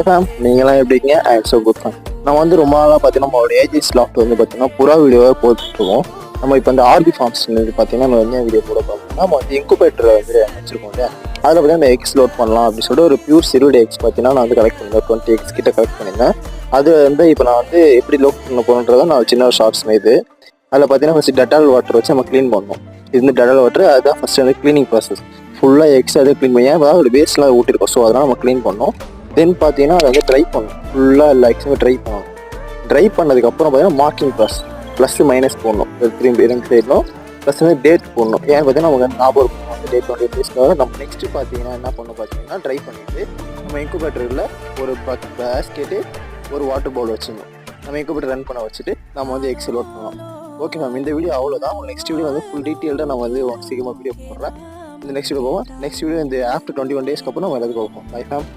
Fame நீங்களாம் எப்படிங்க? I am so good fam. நம்ம வந்து ரொம்ப நாளாக பார்த்தீங்கன்னா நம்மளோட ஏஜிஸ் லாஃப்ட் வந்து பார்த்தீங்கன்னா புறா வீடியோவாக போட்டுருக்கோம். நம்ம இப்போ இந்த ஆர்பி ஃபார்ம்ஸ் பார்த்தீங்கன்னா நம்ம வந்து வீடியோ கூட பார்த்தோம்னா நம்ம வந்து இன்குபேட்டர் வந்து வச்சிருக்கோம் இல்லையா, அதில் பார்த்தீங்கன்னா இந்த எக்ஸ் லோட் பண்ணலாம் அப்படின்னு சொல்லிட்டு ஒரு பியூர் சிறுவிட எக்ஸ் பார்த்தீங்கன்னா நான் வந்து கலெக்ட் பண்ணியிருந்தேன். 20 எக்ஸ் கிட்ட கலெக்ட் பண்ணியிருந்தேன். அது வந்து இப்போ நான் வந்து எப்படி லோட் பண்ண போகணுன்றதை நான் சின்ன ஒரு ஷார்ட்ஸ் இது அதில் பார்த்தீங்கன்னா ஃபஸ்ட்டு டெட்டால் வாட்டர் வச்சு நம்ம க்ளீன் பண்ணணும். இது வந்து டெட்டால் வாட்டர், அதுதான் ஃபஸ்ட்டு வந்து க்ளீனிங் ப்ராசஸ். ஃபுல்லாக எக்ஸ் அதை க்ளீன் பண்ணி அதாவது வேஸ்ட்லாம் ஊட்டிருக்கோம். ஸோ அதெல்லாம் நம்ம க்ளீன் பண்ணோம். தென் பார்த்தீங்கன்னா அதை வந்து ட்ரை பண்ணணும். ஃபுல்லாக எல்லா எக்ஸுமே ட்ரை பண்ணணும். ட்ரை பண்ணதுக்கப்புறம் பார்த்தீங்கன்னா மார்க்கிங் ப்ளஸ் ப்ளஸ் மைனஸ் போடணும். திரும்பி ரெண்டு சைட்லும் ப்ளஸ் வந்து டேட் போடணும். ஏன் பார்த்தீங்கன்னா நமக்கு ஞாபகம் இருக்கும் அந்த டேட் 20 டேஸ்க்காக. நம்ம நெக்ஸ்ட்டு பார்த்தீங்கன்னா என்ன பண்ணணும் பார்த்தீங்கன்னா ட்ரை பண்ணிவிட்டு நம்ம இன்குபேட்டரில் ஒரு பேஸ்கெட்டு ஒரு வாட்டர் பவுல் வச்சுக்கணும். நம்ம இன்குபேட்டர் ரன் பண்ண வச்சுட்டு நம்ம வந்து எக்ஸ் லோட் பண்ணலாம். ஓகே மேம், இந்த வீடியோ அவ்வளோதான். நெக்ஸ்ட் வீடியோ வந்து ஃபுல் டீட்டெயில்டாக நம்ம வந்து சீக்கிரமாக வீடியோ போடுறேன். இந்த நெக்ஸ்ட் வீடியோ போவோம். நெக்ஸ்ட் வீடியோ இந்த ஆஃப்டர் 21 டேஸ்க்கு அப்புறம் நம்ம எல்லாத்துக்கும் போவோம். Bye fame.